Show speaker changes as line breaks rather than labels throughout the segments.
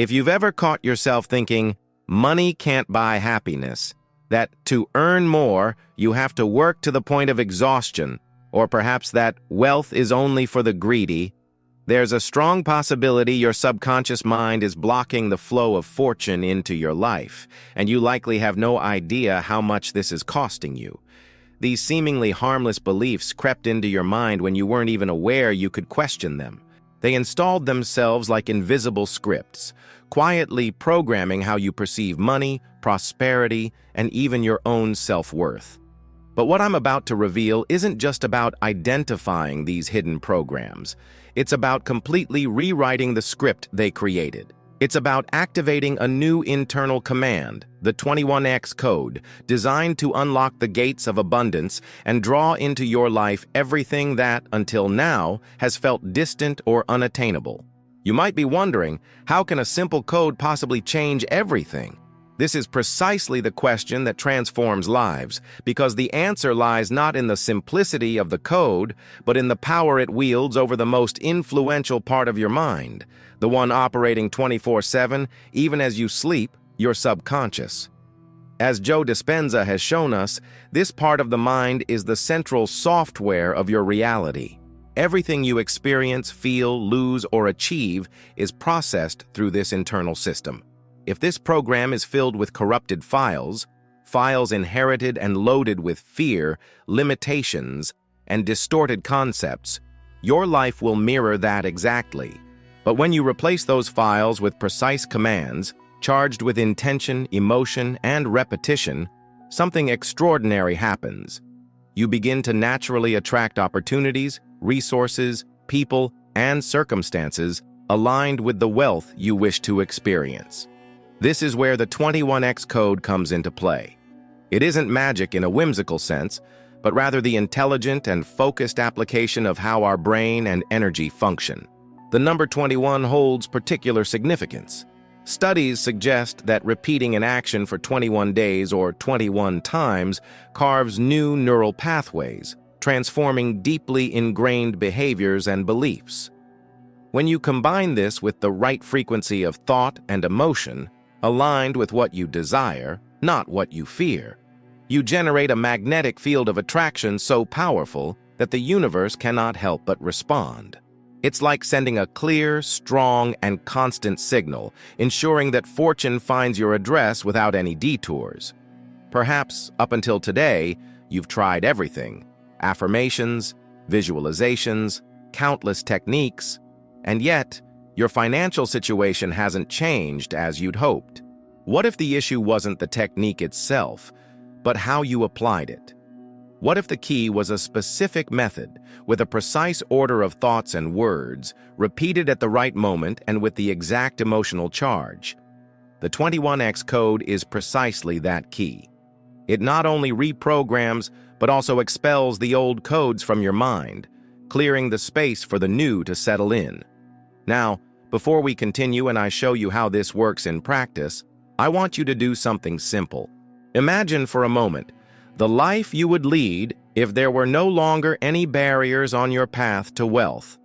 If you've ever caught yourself thinking, money can't buy happiness, that to earn more, you have to work to the point of exhaustion, or perhaps that wealth is only for the greedy, there's a strong possibility your subconscious mind is blocking the flow of fortune into your life, and you likely have no idea how much this is costing you. These seemingly harmless beliefs crept into your mind when you weren't even aware you could question them. They installed themselves like invisible scripts, quietly programming how you perceive money, prosperity, and even your own self-worth. But what I'm about to reveal isn't just about identifying these hidden programs. It's about completely rewriting the script they created. It's about activating a new internal command, the 21X code, designed to unlock the gates of abundance and draw into your life everything that, until now, has felt distant or unattainable. You might be wondering, how can a simple code possibly change everything? This is precisely the question that transforms lives, because the answer lies not in the simplicity of the code, but in the power it wields over the most influential part of your mind, the one operating 24/7, even as you sleep, your subconscious. As Joe Dispenza has shown us, this part of the mind is the central software of your reality. Everything you experience, feel, lose, or achieve is processed through this internal system. If this program is filled with corrupted files inherited and loaded with fear, limitations, and distorted concepts, your life will mirror that exactly. But when you replace those files with precise commands, charged with intention, emotion, and repetition, something extraordinary happens. You begin to naturally attract opportunities, resources, people, and circumstances aligned with the wealth you wish to experience. This is where the 21X code comes into play. It isn't magic in a whimsical sense, but rather the intelligent and focused application of how our brain and energy function. The number 21 holds particular significance. Studies suggest that repeating an action for 21 days or 21 times carves new neural pathways, transforming deeply ingrained behaviors and beliefs. When you combine this with the right frequency of thought and emotion, aligned with what you desire, not what you fear, you generate a magnetic field of attraction so powerful that the universe cannot help but respond. It's like sending a clear, strong, and constant signal, ensuring that fortune finds your address without any detours. Perhaps, up until today, you've tried everything: affirmations, visualizations, countless techniques, and yet, your financial situation hasn't changed as you'd hoped. What if the issue wasn't the technique itself, but how you applied it? What if the key was a specific method, with a precise order of thoughts and words, repeated at the right moment and with the exact emotional charge? The 21X code is precisely that key. It not only reprograms, but also expels the old codes from your mind, clearing the space for the new to settle in. Now, before we continue and I show you how this works in practice, I want you to do something simple. Imagine for a moment the life you would lead if there were no longer any barriers on your path to wealth.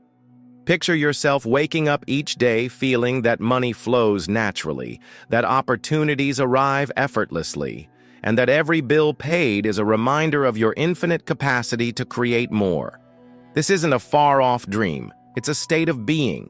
Picture yourself waking up each day feeling that money flows naturally, that opportunities arrive effortlessly, and that every bill paid is a reminder of your infinite capacity to create more. This isn't a far-off dream, it's a state of being,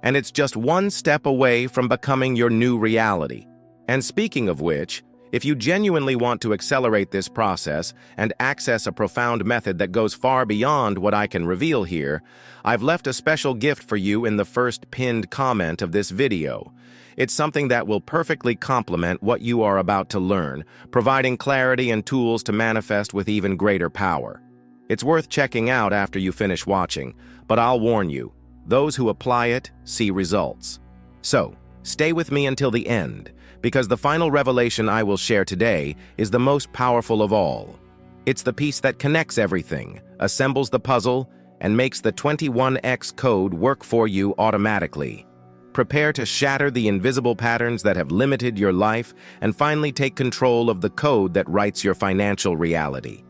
and it's just one step away from becoming your new reality. And speaking of which, if you genuinely want to accelerate this process and access a profound method that goes far beyond what I can reveal here, I've left a special gift for you in the first pinned comment of this video. It's something that will perfectly complement what you are about to learn, providing clarity and tools to manifest with even greater power. It's worth checking out after you finish watching, but I'll warn you, those who apply it see results. So, stay with me until the end, because the final revelation I will share today is the most powerful of all. It's the piece that connects everything, assembles the puzzle, and makes the 21X code work for you automatically. Prepare to shatter the invisible patterns that have limited your life and finally take control of the code that writes your financial reality.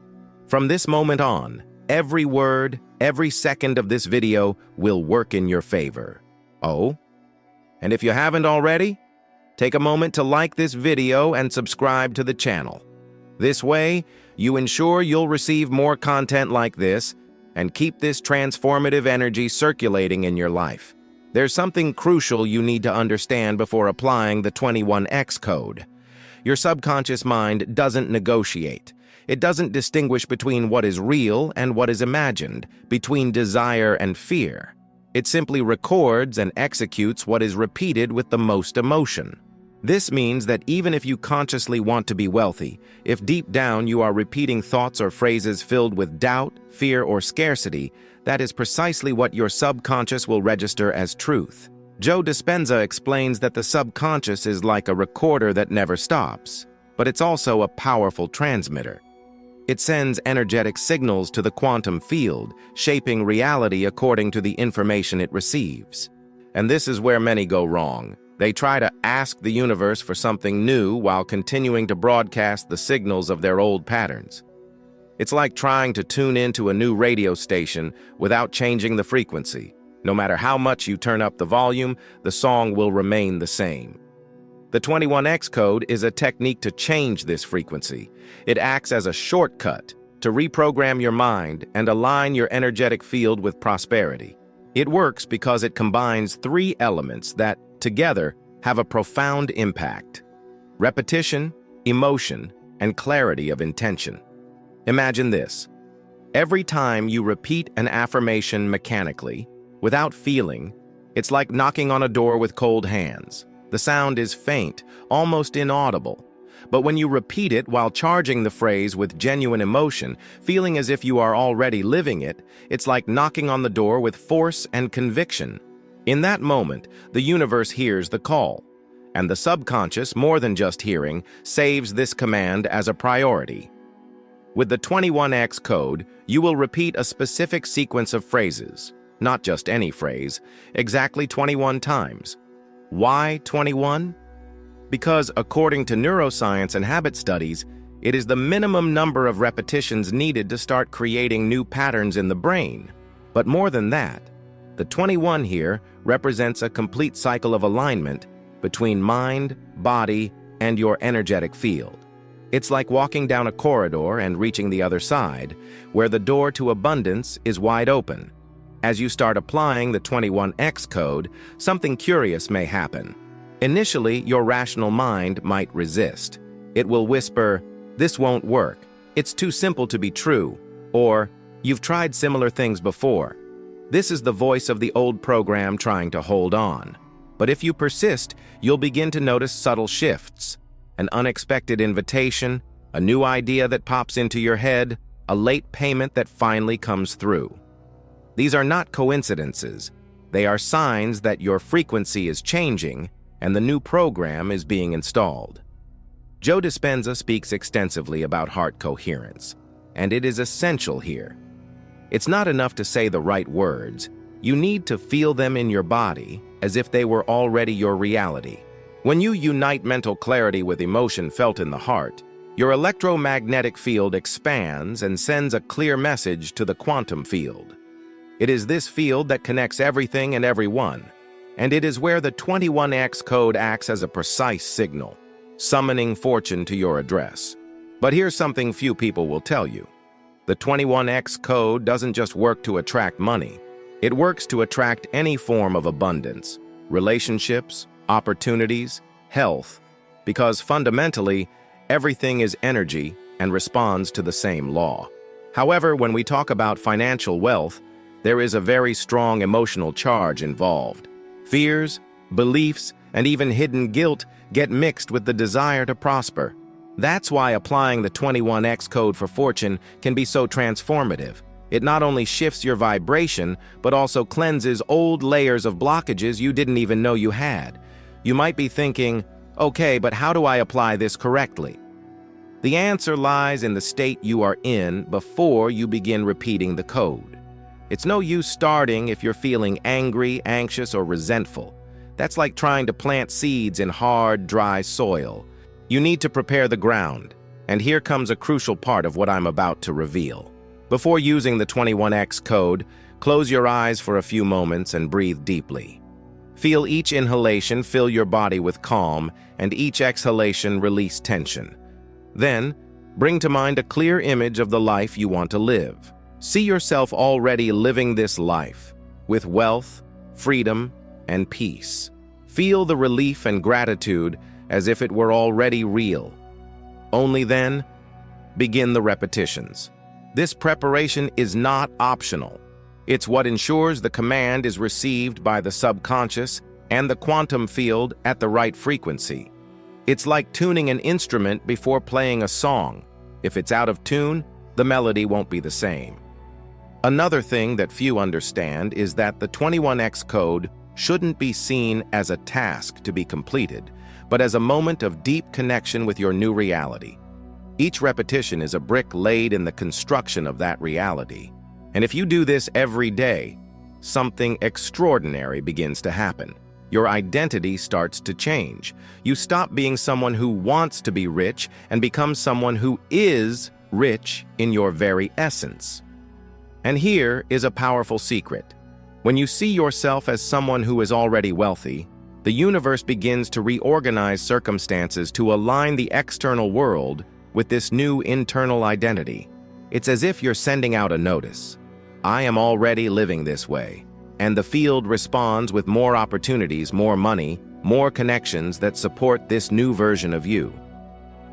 From this moment on, every word, every second of this video will work in your favor. Oh? And if you haven't already, take a moment to like this video and subscribe to the channel. This way, you ensure you'll receive more content like this and keep this transformative energy circulating in your life. There's something crucial you need to understand before applying the 21X code. Your subconscious mind doesn't negotiate. It doesn't distinguish between what is real and what is imagined, between desire and fear. It simply records and executes what is repeated with the most emotion. This means that even if you consciously want to be wealthy, if deep down you are repeating thoughts or phrases filled with doubt, fear, or scarcity, that is precisely what your subconscious will register as truth. Joe Dispenza explains that the subconscious is like a recorder that never stops, but it's also a powerful transmitter. It sends energetic signals to the quantum field, shaping reality according to the information it receives. And this is where many go wrong. They try to ask the universe for something new while continuing to broadcast the signals of their old patterns. It's like trying to tune into a new radio station without changing the frequency. No matter how much you turn up the volume, the song will remain the same. The 21X code is a technique to change this frequency. It acts as a shortcut to reprogram your mind and align your energetic field with prosperity. It works because it combines three elements that, together, have a profound impact: repetition, emotion, and clarity of intention. Imagine this. Every time you repeat an affirmation mechanically, without feeling, it's like knocking on a door with cold hands. The sound is faint, almost inaudible. But when you repeat it while charging the phrase with genuine emotion, feeling as if you are already living it, it's like knocking on the door with force and conviction. In that moment, the universe hears the call, and the subconscious, more than just hearing, saves this command as a priority. With the 21X code, you will repeat a specific sequence of phrases, not just any phrase, exactly 21 times. Why 21? Because, according to neuroscience and habit studies, it is the minimum number of repetitions needed to start creating new patterns in the brain. But more than that, the 21 here represents a complete cycle of alignment between mind, body, and your energetic field. It's like walking down a corridor and reaching the other side, where the door to abundance is wide open. As you start applying the 21X code, something curious may happen. Initially, your rational mind might resist. It will whisper, "This won't work. It's too simple to be true," or "You've tried similar things before." This is the voice of the old program trying to hold on. But if you persist, you'll begin to notice subtle shifts: an unexpected invitation, a new idea that pops into your head, a late payment that finally comes through. These are not coincidences. They are signs that your frequency is changing and the new program is being installed. Joe Dispenza speaks extensively about heart coherence, and it is essential here. It's not enough to say the right words. You need to feel them in your body as if they were already your reality. When you unite mental clarity with emotion felt in the heart, your electromagnetic field expands and sends a clear message to the quantum field. It is this field that connects everything and everyone, and it is where the 21X code acts as a precise signal, summoning fortune to your address. But here's something few people will tell you. The 21X code doesn't just work to attract money. It works to attract any form of abundance, relationships, opportunities, health, because fundamentally, everything is energy and responds to the same law. However, when we talk about financial wealth, there is a very strong emotional charge involved. Fears, beliefs, and even hidden guilt get mixed with the desire to prosper. That's why applying the 21X code for fortune can be so transformative. It not only shifts your vibration, but also cleanses old layers of blockages you didn't even know you had. You might be thinking, okay, but how do I apply this correctly? The answer lies in the state you are in before you begin repeating the code. It's no use starting if you're feeling angry, anxious, or resentful. That's like trying to plant seeds in hard, dry soil. You need to prepare the ground, and here comes a crucial part of what I'm about to reveal. Before using the 21X code, close your eyes for a few moments and breathe deeply. Feel each inhalation fill your body with calm, and each exhalation release tension. Then, bring to mind a clear image of the life you want to live. See yourself already living this life, with wealth, freedom, and peace. Feel the relief and gratitude as if it were already real. Only then, begin the repetitions. This preparation is not optional. It's what ensures the command is received by the subconscious and the quantum field at the right frequency. It's like tuning an instrument before playing a song. If it's out of tune, the melody won't be the same. Another thing that few understand is that the 21X code shouldn't be seen as a task to be completed, but as a moment of deep connection with your new reality. Each repetition is a brick laid in the construction of that reality. And if you do this every day, something extraordinary begins to happen. Your identity starts to change. You stop being someone who wants to be rich and become someone who is rich in your very essence. And here is a powerful secret. When you see yourself as someone who is already wealthy, the universe begins to reorganize circumstances to align the external world with this new internal identity. It's as if you're sending out a notice. I am already living this way. And the field responds with more opportunities, more money, more connections that support this new version of you.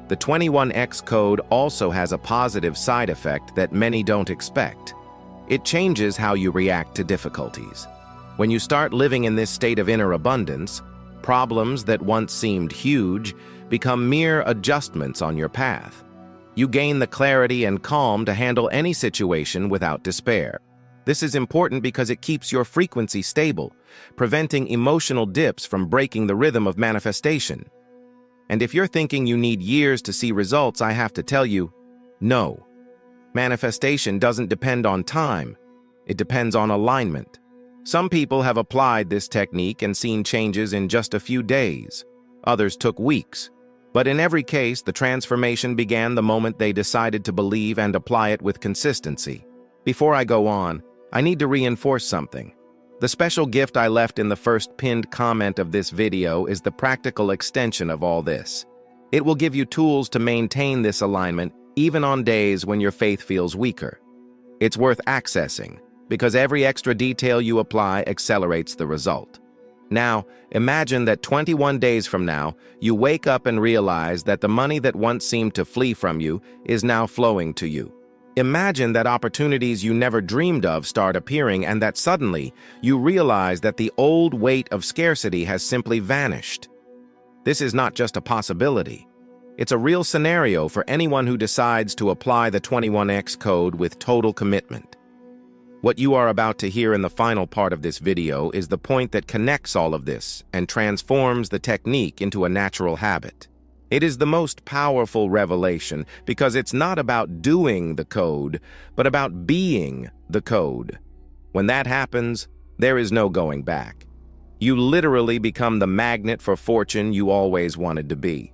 The 21X code also has a positive side effect that many don't expect. It changes how you react to difficulties. When you start living in this state of inner abundance, problems that once seemed huge become mere adjustments on your path. You gain the clarity and calm to handle any situation without despair. This is important because it keeps your frequency stable, preventing emotional dips from breaking the rhythm of manifestation. And if you're thinking you need years to see results, I have to tell you, no. Manifestation doesn't depend on time. It depends on alignment. Some people have applied this technique and seen changes in just a few days. Others took weeks. But in every case, the transformation began the moment they decided to believe and apply it with consistency. Before I go on, I need to reinforce something. The special gift I left in the first pinned comment of this video is the practical extension of all this. It will give you tools to maintain this alignment even on days when your faith feels weaker. It's worth accessing because every extra detail you apply accelerates the result. Now, imagine that 21 days from now, you wake up and realize that the money that once seemed to flee from you is now flowing to you. Imagine that opportunities you never dreamed of start appearing and that suddenly you realize that the old weight of scarcity has simply vanished. This is not just a possibility. It's a real scenario for anyone who decides to apply the 21X code with total commitment. What you are about to hear in the final part of this video is the point that connects all of this and transforms the technique into a natural habit. It is the most powerful revelation because it's not about doing the code, but about being the code. When that happens, there is no going back. You literally become the magnet for fortune you always wanted to be.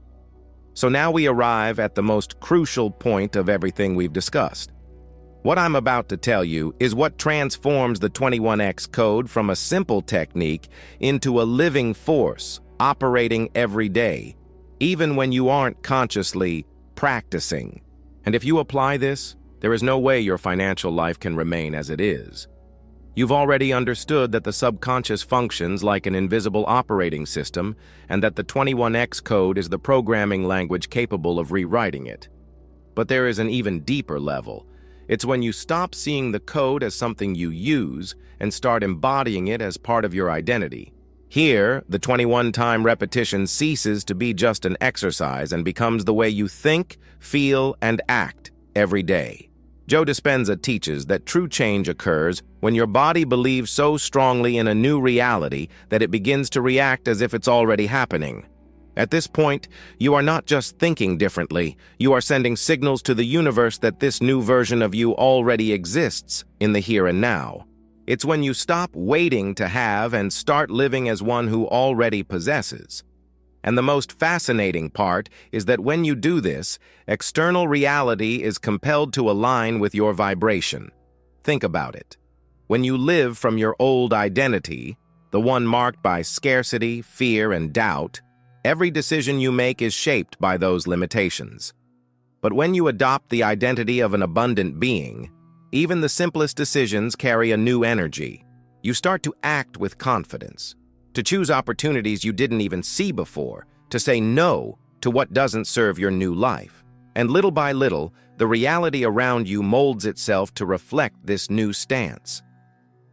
So now we arrive at the most crucial point of everything we've discussed. What I'm about to tell you is what transforms the 21X code from a simple technique into a living force, operating every day, even when you aren't consciously practicing. And if you apply this, there is no way your financial life can remain as it is. You've already understood that the subconscious functions like an invisible operating system and that the 21X code is the programming language capable of rewriting it. But there is an even deeper level. It's when you stop seeing the code as something you use and start embodying it as part of your identity. Here, the 21-time repetition ceases to be just an exercise and becomes the way you think, feel, and act every day. Joe Dispenza teaches that true change occurs when your body believes so strongly in a new reality that it begins to react as if it's already happening. At this point, you are not just thinking differently, you are sending signals to the universe that this new version of you already exists in the here and now. It's when you stop waiting to have and start living as one who already possesses. And the most fascinating part is that when you do this, external reality is compelled to align with your vibration. Think about it. When you live from your old identity, the one marked by scarcity, fear, and doubt, every decision you make is shaped by those limitations. But when you adopt the identity of an abundant being, even the simplest decisions carry a new energy. You start to act with confidence, to choose opportunities you didn't even see before, to say no to what doesn't serve your new life. And little by little, the reality around you molds itself to reflect this new stance.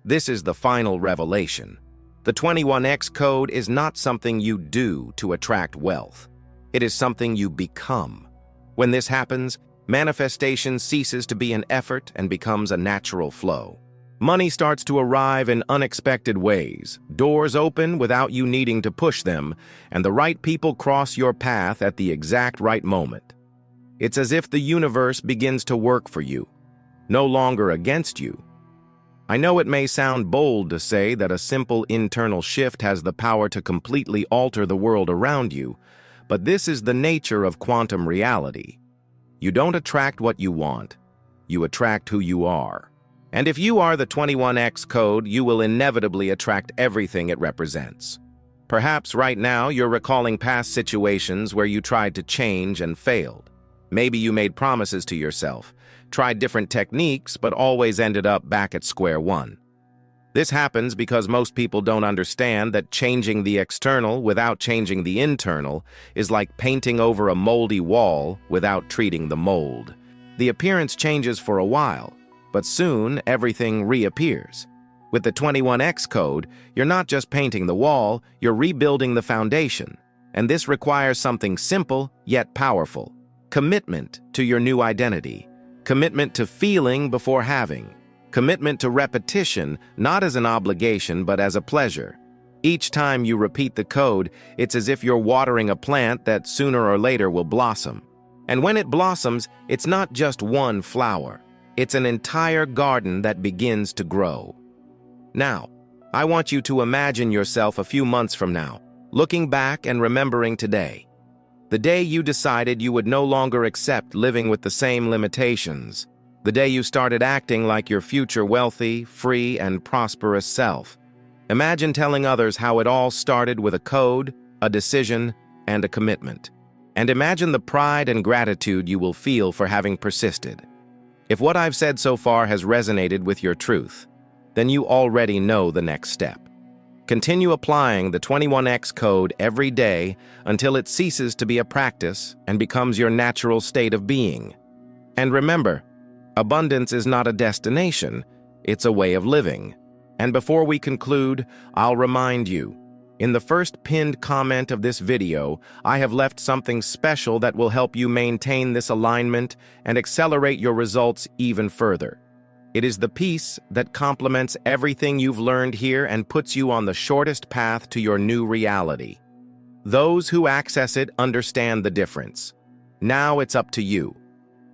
This is the final revelation. The 21X code is not something you do to attract wealth. It is something you become. When this happens, manifestation ceases to be an effort and becomes a natural flow. Money starts to arrive in unexpected ways. Doors open without you needing to push them, and the right people cross your path at the exact right moment. It's as if the universe begins to work for you, no longer against you. I know it may sound bold to say that a simple internal shift has the power to completely alter the world around you, but this is the nature of quantum reality. You don't attract what you want, you attract who you are. And if you are the 21X code, you will inevitably attract everything it represents. Perhaps right now you're recalling past situations where you tried to change and failed. Maybe you made promises to yourself, tried different techniques, but always ended up back at square one. This happens because most people don't understand that changing the external without changing the internal is like painting over a moldy wall without treating the mold. The appearance changes for a while, but soon everything reappears. With the 21X code, you're not just painting the wall, you're rebuilding the foundation. And this requires something simple yet powerful. Commitment to your new identity. Commitment to feeling before having. Commitment to repetition, not as an obligation, but as a pleasure. Each time you repeat the code, it's as if you're watering a plant that sooner or later will blossom. And when it blossoms, it's not just one flower. It's an entire garden that begins to grow. Now, I want you to imagine yourself a few months from now, looking back and remembering today. The day you decided you would no longer accept living with the same limitations. The day you started acting like your future wealthy, free, and prosperous self. Imagine telling others how it all started with a code, a decision, and a commitment. And imagine the pride and gratitude you will feel for having persisted. If what I've said so far has resonated with your truth, then you already know the next step. Continue applying the 21X code every day until it ceases to be a practice and becomes your natural state of being. And remember, abundance is not a destination, it's a way of living. And before we conclude, I'll remind you, in the first pinned comment of this video, I have left something special that will help you maintain this alignment and accelerate your results even further. It is the piece that complements everything you've learned here and puts you on the shortest path to your new reality. Those who access it understand the difference. Now it's up to you.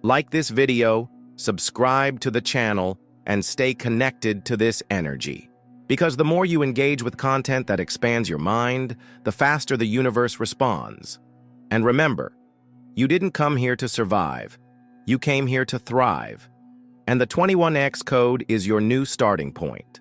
Like this video, subscribe to the channel, and stay connected to this energy. Because the more you engage with content that expands your mind, the faster the universe responds. And remember, you didn't come here to survive. You came here to thrive. And the 21X code is your new starting point.